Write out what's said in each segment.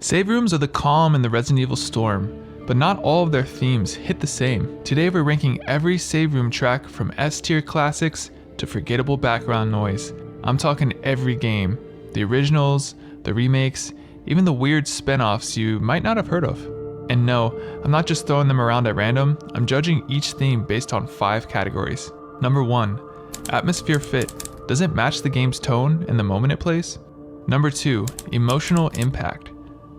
Save rooms are the calm in the Resident Evil storm, but not all of their themes hit the same. Today we're ranking every save room track from S-tier classics to forgettable background noise. I'm talking every game, the originals, the remakes, even the weird spin-offs you might not have heard of. And no, I'm not just throwing them around at random, I'm judging each theme based on 5 categories. Number 1, atmosphere fit. Does it match the game's tone and the moment it plays? Number 2, emotional impact.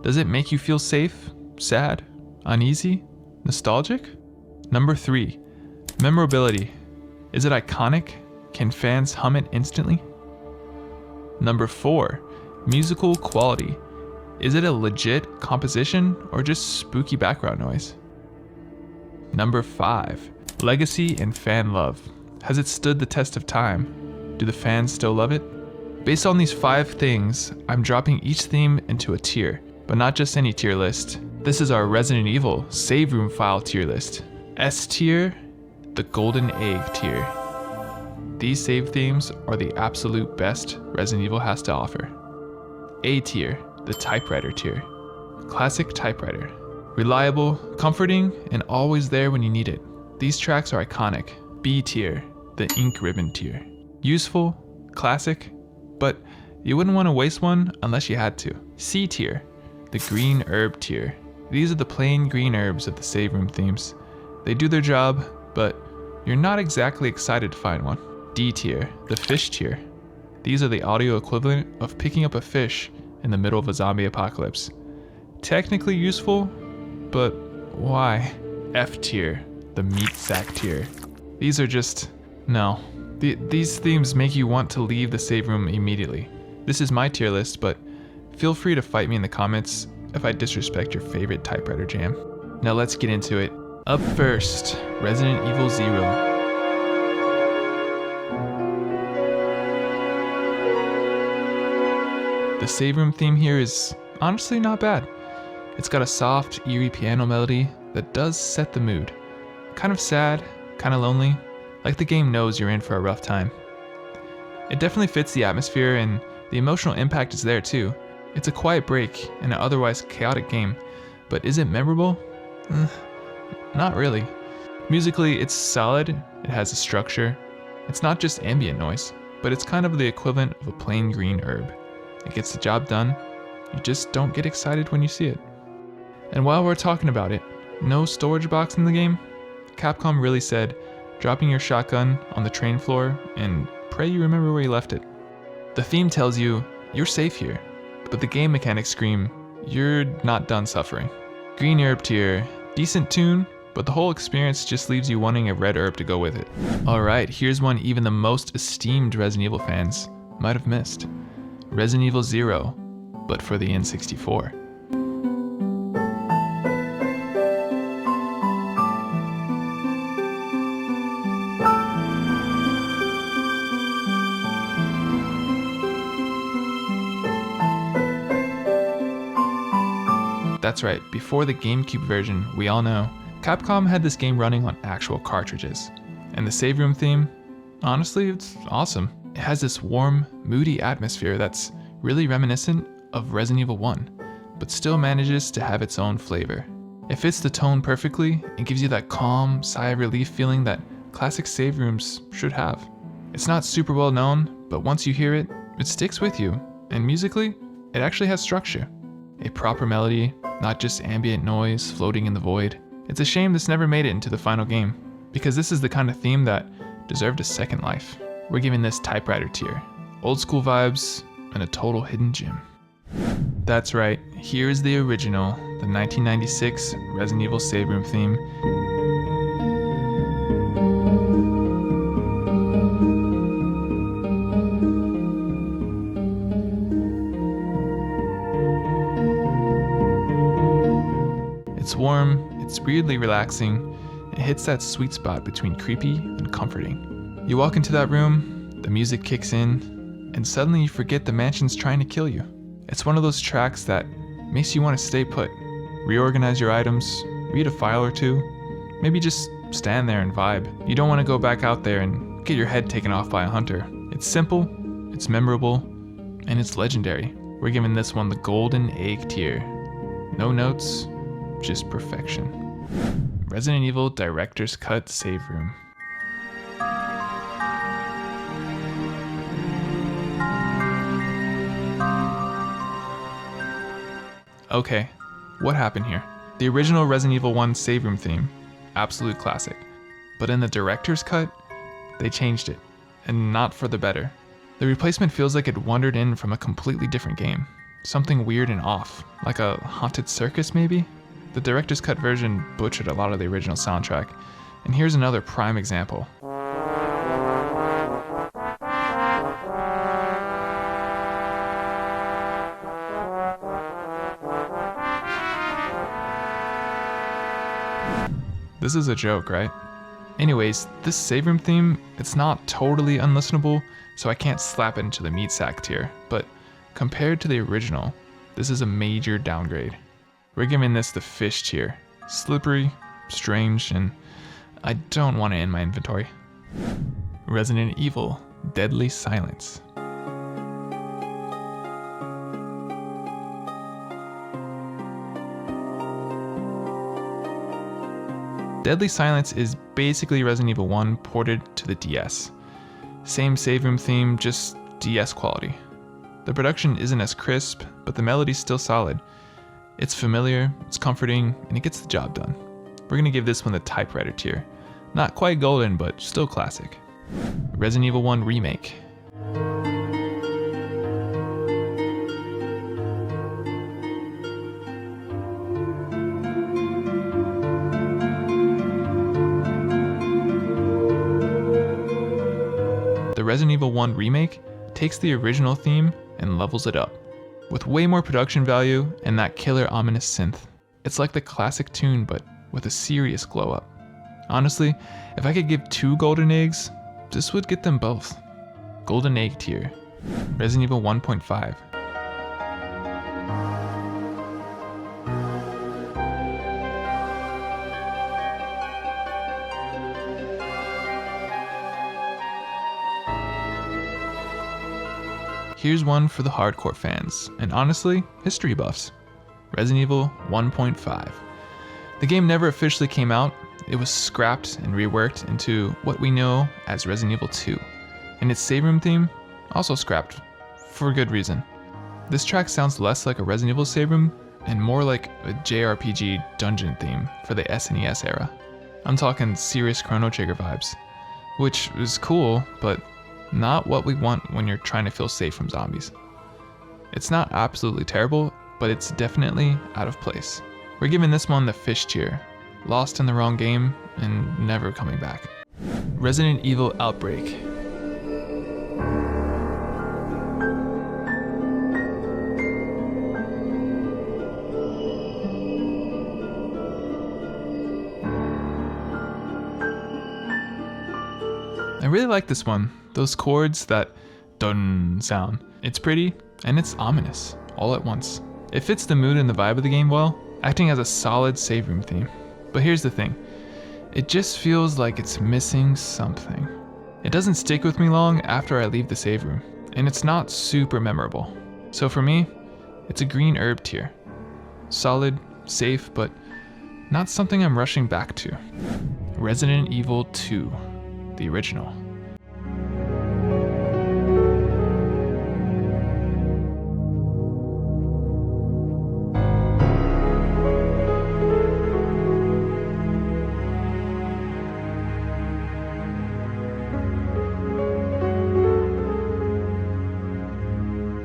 Does it make you feel safe, sad, uneasy, nostalgic? Number 3, memorability. Is it iconic? Can fans hum it instantly? Number 4, musical quality. Is it a legit composition or just spooky background noise? Number 5, legacy and fan love. Has it stood the test of time? Do the fans still love it? Based on these 5 things, I'm dropping each theme into a tier, but not just any tier list. This is our Resident Evil save room file tier list. S tier, the golden egg tier. These save themes are the absolute best Resident Evil has to offer. A tier, the typewriter tier. Classic typewriter. Reliable, comforting, and always there when you need it. These tracks are iconic. B tier, the ink ribbon tier. Useful, classic, but you wouldn't want to waste one unless you had to. C tier, the green herb tier. These are the plain green herbs of the save room themes. They do their job, but you're not exactly excited to find one. D tier, the fish tier. These are the audio equivalent of picking up a fish in the middle of a zombie apocalypse. Technically useful, but why? F tier, the meat sack tier. These are just, no. These themes make you want to leave the save room immediately. This is my tier list, but feel free to fight me in the comments if I disrespect your favorite typewriter jam. Now let's get into it. Up first, Resident Evil 0. The save room theme here is honestly not bad. It's got a soft, eerie piano melody that does set the mood. Kind of sad, kind of lonely, like the game knows you're in for a rough time. It definitely fits the atmosphere and the emotional impact is there too. It's a quiet break in an otherwise chaotic game, but is it memorable? Not really. Musically, it's solid, it has a structure. It's not just ambient noise, but it's kind of the equivalent of a plain green herb. It gets the job done, you just don't get excited when you see it. And while we're talking about it, no storage box in the game? Capcom really said, dropping your shotgun on the train floor and pray you remember where you left it. The theme tells you, you're safe here, but the game mechanics scream, you're not done suffering. Green herb tier, decent tune, but the whole experience just leaves you wanting a red herb to go with it. Alright, here's one even the most esteemed Resident Evil fans might have missed. Resident Evil 0, but for the N64. That's right, before the GameCube version, we all know, Capcom had this game running on actual cartridges. And the save room theme, honestly, it's awesome. It has this warm, moody atmosphere that's really reminiscent of Resident Evil 1, but still manages to have its own flavor. It fits the tone perfectly and gives you that calm, sigh of relief feeling that classic save rooms should have. It's not super well known, but once you hear it, it sticks with you, and musically, it actually has structure. A proper melody, not just ambient noise floating in the void. It's a shame this never made it into the final game, because this is the kind of theme that deserved a second life. We're giving this typewriter tier. Old school vibes and a total hidden gem. That's right, here is the original, the 1996 Resident Evil save room theme. It's warm, it's weirdly relaxing, it hits that sweet spot between creepy and comforting. You walk into that room, the music kicks in, and suddenly you forget the mansion's trying to kill you. It's one of those tracks that makes you want to stay put, reorganize your items, read a file or two, maybe just stand there and vibe. You don't want to go back out there and get your head taken off by a hunter. It's simple, it's memorable, and it's legendary. We're giving this one the golden egg tier. No notes, just perfection. Resident Evil Director's Cut Save Room. Okay, what happened here? The original Resident Evil 1 save room theme, absolute classic. But in the director's cut, they changed it, and not for the better. The replacement feels like it wandered in from a completely different game. Something weird and off, like a haunted circus maybe? The director's cut version butchered a lot of the original soundtrack, and here's another prime example. This is a joke, right? Anyways, this save room theme, it's not totally unlistenable, so I can't slap it into the meat sack tier, but compared to the original, this is a major downgrade. We're giving this the fish tier. Slippery, strange, and I don't want it in my inventory. Resident Evil Deadly Silence. Deadly Silence is basically Resident Evil 1 ported to the DS. Same save room theme, just DS quality. The production isn't as crisp, but the melody's still solid. It's familiar, it's comforting, and it gets the job done. We're gonna give this one the typewriter tier. Not quite golden, but still classic. Resident Evil 1 Remake. The Resident Evil 1 Remake takes the original theme and levels it up, with way more production value and that killer ominous synth. It's like the classic tune, but with a serious glow up. Honestly, if I could give 2 golden eggs, this would get them both. Golden egg tier. Resident Evil 1.5. Here's one for the hardcore fans, and honestly, history buffs. Resident Evil 1.5. The game never officially came out, it was scrapped and reworked into what we know as Resident Evil 2. And its save room theme, also scrapped, for good reason. This track sounds less like a Resident Evil save room, and more like a JRPG dungeon theme for the SNES era. I'm talking serious Chrono Trigger vibes, which is cool, but not what we want when you're trying to feel safe from zombies. It's not absolutely terrible, but it's definitely out of place. We're giving this one the fish tier. Lost in the wrong game and never coming back. Resident Evil Outbreak. I really like this one. Those chords, that dun sound. It's pretty and it's ominous all at once. It fits the mood and the vibe of the game well, acting as a solid save room theme. But here's the thing, it just feels like it's missing something. It doesn't stick with me long after I leave the save room, and it's not super memorable. So for me, it's a green herb tier. Solid, safe, but not something I'm rushing back to. Resident Evil 2, the original.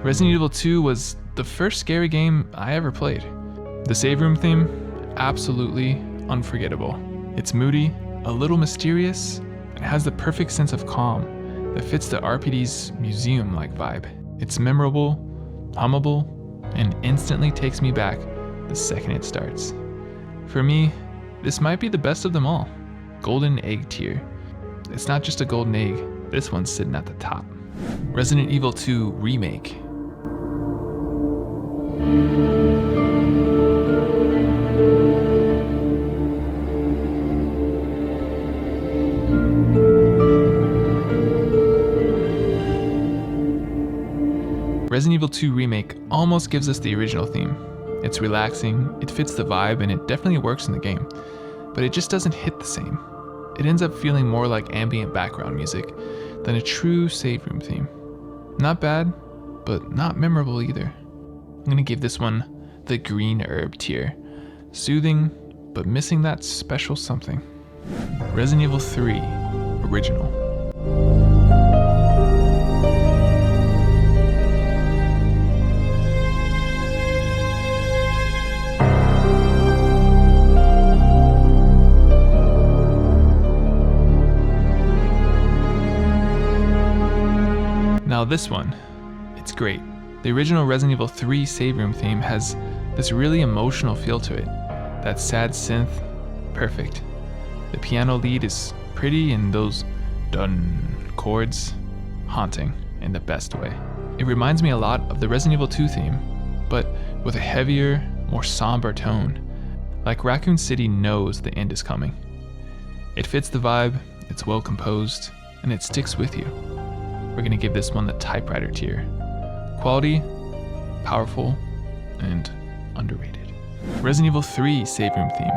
Resident Evil 2 was the first scary game I ever played. The save room theme, absolutely unforgettable. It's moody, a little mysterious, and has the perfect sense of calm that fits the RPD's museum-like vibe. It's memorable, hummable, and instantly takes me back the second it starts. For me, this might be the best of them all. Golden egg tier. It's not just a golden egg, this one's sitting at the top. Resident Evil 2 Remake. Resident Evil 2 Remake almost gives us the original theme. It's relaxing, it fits the vibe, and it definitely works in the game, but it just doesn't hit the same. It ends up feeling more like ambient background music than a true save room theme. Not bad, but not memorable either. I'm gonna give this one the green herb tier. Soothing, but missing that special something. Resident Evil 3 Original. Now this one, it's great. The original Resident Evil 3 save room theme has this really emotional feel to it. That sad synth, perfect. The piano lead is pretty and those dun chords, haunting in the best way. It reminds me a lot of the Resident Evil 2 theme, but with a heavier, more somber tone. Like Raccoon City knows the end is coming. It fits the vibe, it's well composed, and it sticks with you. We're gonna give this one the typewriter tier. Quality, powerful, and underrated. Resident Evil 3 save room theme.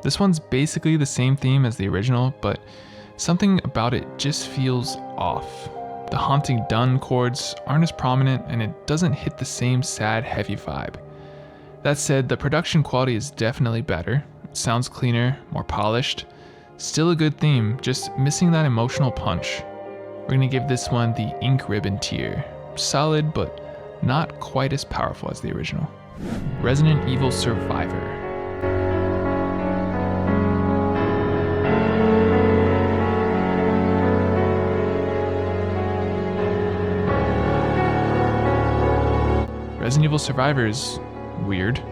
This one's basically the same theme as the original, but something about it just feels off. The haunting dun chords aren't as prominent and it doesn't hit the same sad, heavy vibe. That said, the production quality is definitely better. It sounds cleaner, more polished. Still a good theme, just missing that emotional punch. We're gonna give this one the ink ribbon tier. Solid, but not quite as powerful as the original. Resident Evil Survivor. Resident Evil Survivor is weird.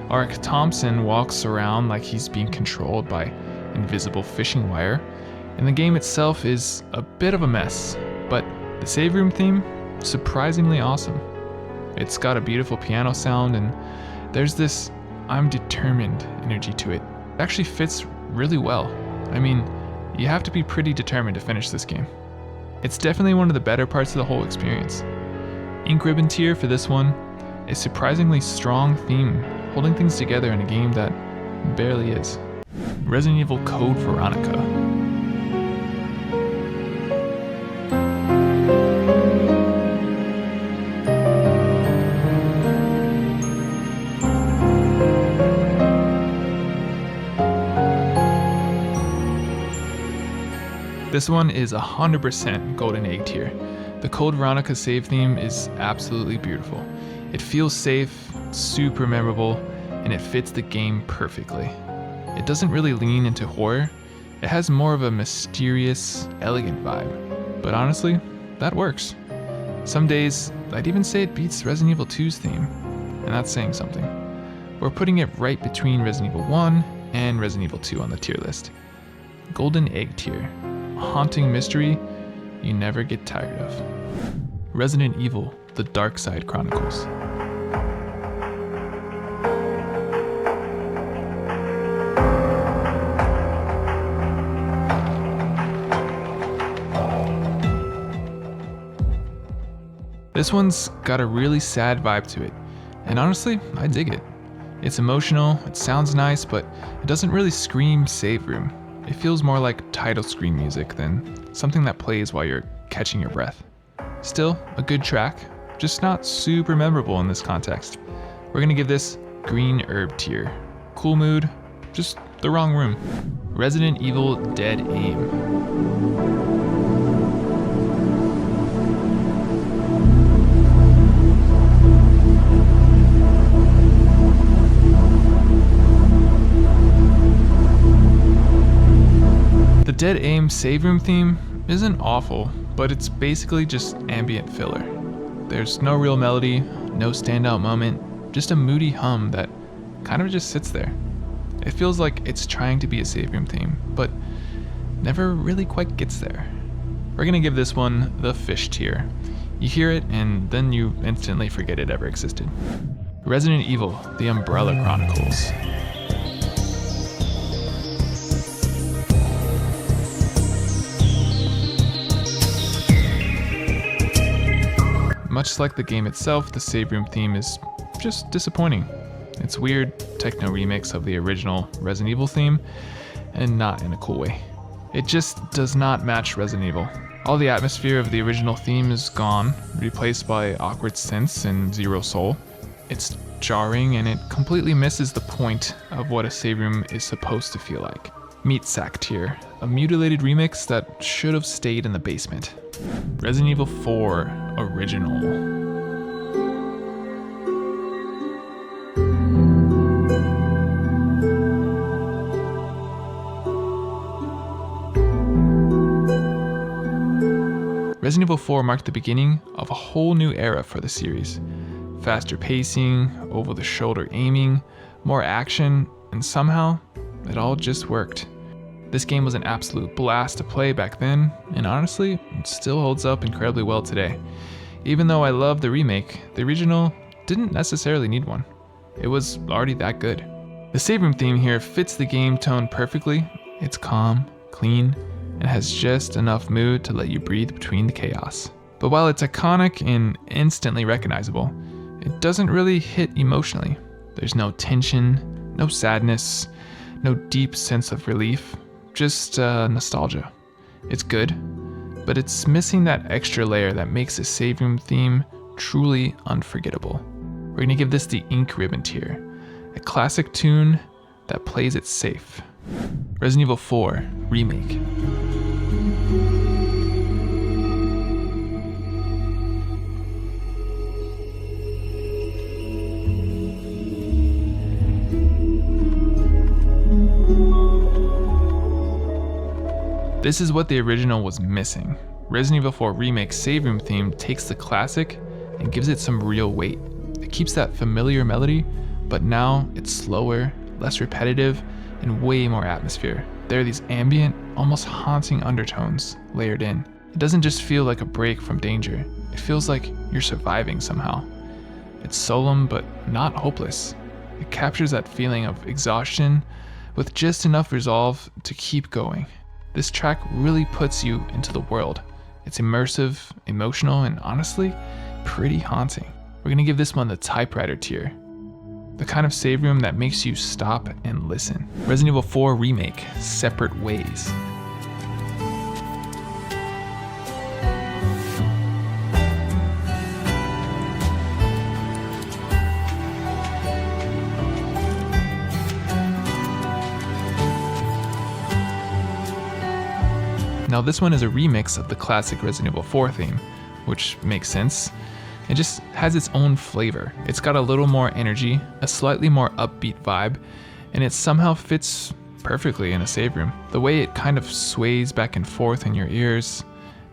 Ark Thompson walks around like he's being controlled by invisible fishing wire, and the game itself is a bit of a mess, but the save room theme, surprisingly awesome. It's got a beautiful piano sound, and there's this I'm determined energy to it. It actually fits really well. I mean, you have to be pretty determined to finish this game. It's definitely one of the better parts of the whole experience. Ink ribbon tier for this one. A surprisingly strong theme, holding things together in a game that barely is. Resident Evil Code Veronica. This one is 100% Golden Egg tier. The Code Veronica save theme is absolutely beautiful. It feels safe, super memorable, and it fits the game perfectly. It doesn't really lean into horror. It has more of a mysterious, elegant vibe. But honestly, that works. Some days, I'd even say it beats Resident Evil 2's theme, and that's saying something. We're putting it right between Resident Evil 1 and Resident Evil 2 on the tier list. Golden Egg tier. A haunting mystery you never get tired of. Resident Evil, The Dark Side Chronicles. This one's got a really sad vibe to it, and honestly, I dig it. It's emotional, it sounds nice, but it doesn't really scream save room. It feels more like title screen music than something that plays while you're catching your breath. Still, a good track, just not super memorable in this context. We're gonna give this green herb tier. Cool mood, just the wrong room. Resident Evil Dead Aim. The Dead Aim save room theme isn't awful, but it's basically just ambient filler. There's no real melody, no standout moment, just a moody hum that kind of just sits there. It feels like it's trying to be a save room theme, but never really quite gets there. We're gonna give this one the fish tier. You hear it and then you instantly forget it ever existed. Resident Evil, The Umbrella Chronicles. Much like the game itself, the save room theme is just disappointing. It's weird techno remix of the original Resident Evil theme, and not in a cool way. It just does not match Resident Evil. All the atmosphere of the original theme is gone, replaced by awkward synths and zero soul. It's jarring and it completely misses the point of what a save room is supposed to feel like. Meat Sack Tier, a mutilated remix that should have stayed in the basement. Resident Evil 4 Original. Resident Evil 4 marked the beginning of a whole new era for the series. Faster pacing, over-the-shoulder aiming, more action, and somehow, it all just worked. This game was an absolute blast to play back then, and honestly, it still holds up incredibly well today. Even though I love the remake, the original didn't necessarily need one. It was already that good. The save room theme here fits the game tone perfectly. It's calm, clean, and has just enough mood to let you breathe between the chaos. But while it's iconic and instantly recognizable, it doesn't really hit emotionally. There's no tension, no sadness, no deep sense of relief, just nostalgia. It's good, but it's missing that extra layer that makes the save room theme truly unforgettable. We're gonna give this the Ink Ribbon tier, a classic tune that plays it safe. Resident Evil 4 Remake. This is what the original was missing. Resident Evil 4 Remake's save room theme takes the classic and gives it some real weight. It keeps that familiar melody, but now it's slower, less repetitive, and way more atmosphere. There are these ambient, almost haunting undertones layered in. It doesn't just feel like a break from danger. It feels like you're surviving somehow. It's solemn, but not hopeless. It captures that feeling of exhaustion with just enough resolve to keep going. This track really puts you into the world. It's immersive, emotional, and honestly, pretty haunting. We're gonna give this one the typewriter tier. The kind of save room that makes you stop and listen. Resident Evil 4 Remake, Separate Ways. Now this one is a remix of the classic Resident Evil 4 theme, which makes sense. It just has its own flavor. It's got a little more energy, a slightly more upbeat vibe, and it somehow fits perfectly in a save room. The way it kind of sways back and forth in your ears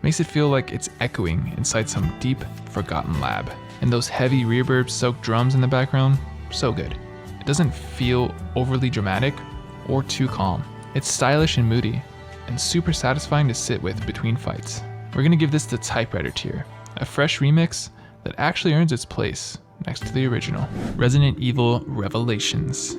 makes it feel like it's echoing inside some deep, forgotten lab. And those heavy reverb-soaked drums in the background, so good. It doesn't feel overly dramatic or too calm. It's stylish and moody, and super satisfying to sit with between fights. We're gonna give this the typewriter tier, a fresh remix that actually earns its place next to the original. Resident Evil Revelations.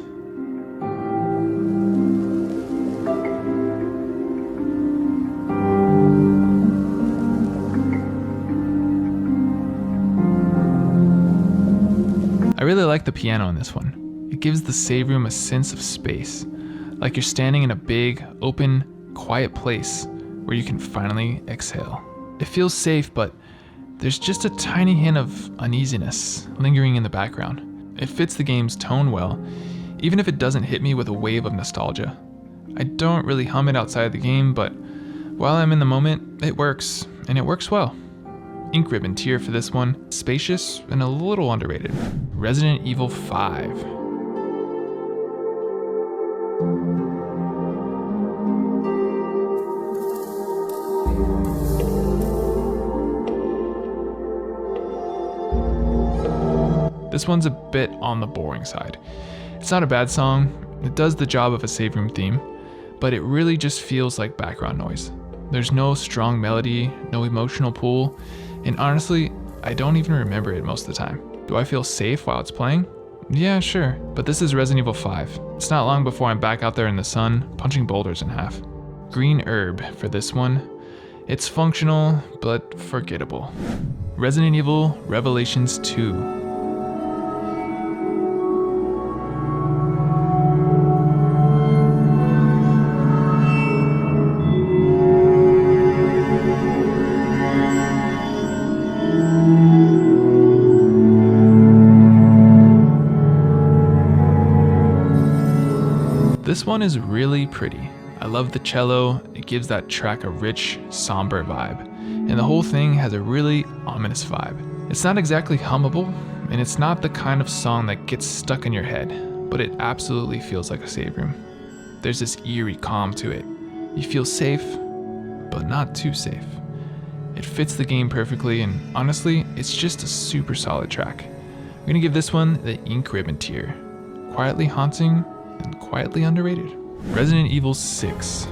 I really like the piano in this one. It gives the save room a sense of space, like you're standing in a big, open, quiet place where you can finally exhale. It feels safe, but there's just a tiny hint of uneasiness lingering in the background. It fits the game's tone well, even if it doesn't hit me with a wave of nostalgia. I don't really hum it outside the game, but while I'm in the moment, it works, and it works well. Ink Ribbon tier for this one, spacious and a little underrated. Resident Evil 5. This one's a bit on the boring side. It's not a bad song, it does the job of a save room theme, but it really just feels like background noise. There's no strong melody, no emotional pull, And honestly, I don't even remember it most of the time. Do I feel safe while it's playing? Yeah, sure, but this is Resident Evil 5. It's not long before I'm back out there in the sun, punching boulders in half. Green herb for this one. It's functional, but forgettable. Resident Evil Revelations 2. This one is really pretty. I love the cello, it gives that track a rich, somber vibe, and the whole thing has a really ominous vibe. It's not exactly hummable, and it's not the kind of song that gets stuck in your head, but it absolutely feels like a save room. There's this eerie calm to it. You feel safe, but not too safe. It fits the game perfectly, and honestly, it's just a super solid track. I'm gonna give this one the ink ribbon tier. Quietly haunting, and quietly underrated. Resident Evil 6.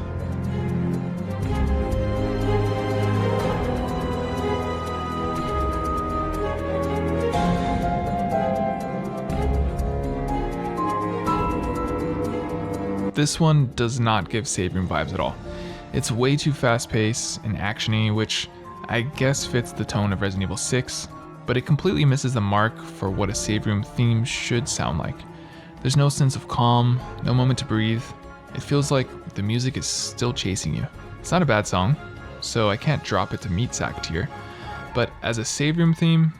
This one does not give save room vibes at all. It's way too fast paced and actiony, which I guess fits the tone of Resident Evil 6, but it completely misses the mark for what a save room theme should sound like. There's no sense of calm, no moment to breathe. It feels like the music is still chasing you. It's not a bad song, so I can't drop it to meat sack tier, but as a save room theme,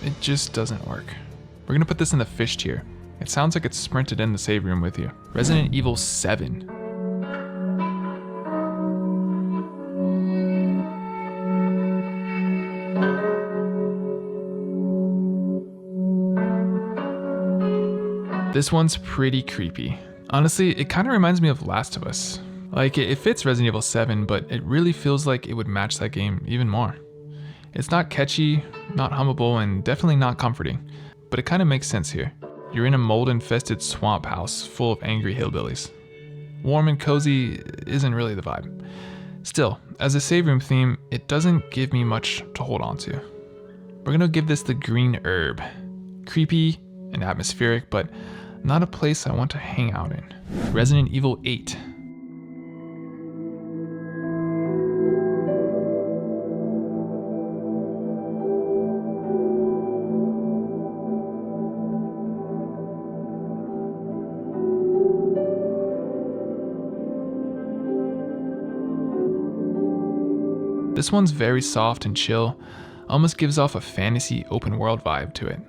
it just doesn't work. We're gonna put this in the fish tier. It sounds like it's sprinted in the save room with you. Resident Evil 7. This one's pretty creepy. Honestly, it kind of reminds me of Last of Us. Like, it fits Resident Evil 7, but it really feels like it would match that game even more. It's not catchy, not hummable, and definitely not comforting, but it kind of makes sense here. You're in a mold-infested swamp house full of angry hillbillies. Warm and cozy isn't really the vibe. Still, as a save room theme, it doesn't give me much to hold on to. We're gonna give this the green herb. Creepy and atmospheric, but not a place I want to hang out in. Resident Evil 8. This one's very soft and chill, almost gives off a fantasy open world vibe to it.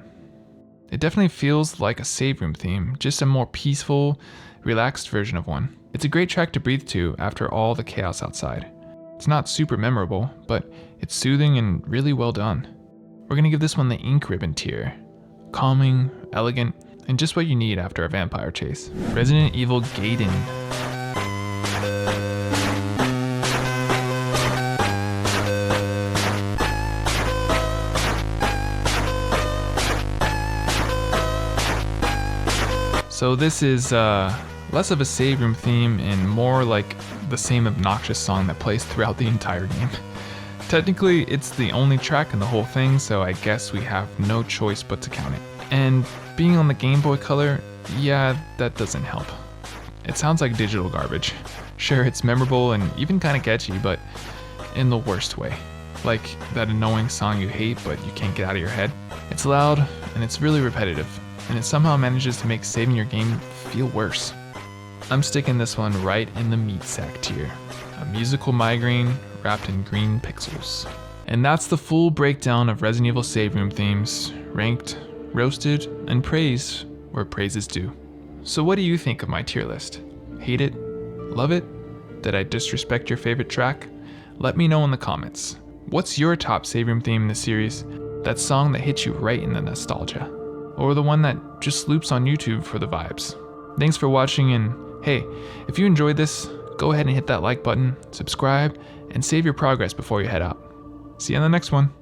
It definitely feels like a save room theme, just a more peaceful, relaxed version of one. It's a great track to breathe to after all the chaos outside. It's not super memorable, but it's soothing and really well done. We're gonna give this one the ink ribbon tier. Calming, elegant, and just what you need after a vampire chase. Resident Evil Gaiden. So this is less of a save room theme and more like the same obnoxious song that plays throughout the entire game. Technically, it's the only track in the whole thing, so I guess we have no choice but to count it. And being on the Game Boy Color, yeah, that doesn't help. It sounds like digital garbage. Sure, it's memorable and even kind of catchy, but in the worst way. Like that annoying song you hate but you can't get out of your head. It's loud and it's really repetitive, and it somehow manages to make saving your game feel worse. I'm sticking this one right in the meat sack tier. A musical migraine wrapped in green pixels. And that's the full breakdown of Resident Evil save room themes, ranked, roasted, and praised where praise is due. So what do you think of my tier list? Hate it? Love it? Did I disrespect your favorite track? Let me know in the comments. What's your top save room theme in the series? That song that hits you right in the nostalgia? Or the one that just loops on YouTube for the vibes? Thanks for watching, and hey, if you enjoyed this, go ahead and hit that like button, subscribe, and save your progress before you head out. See you on the next one.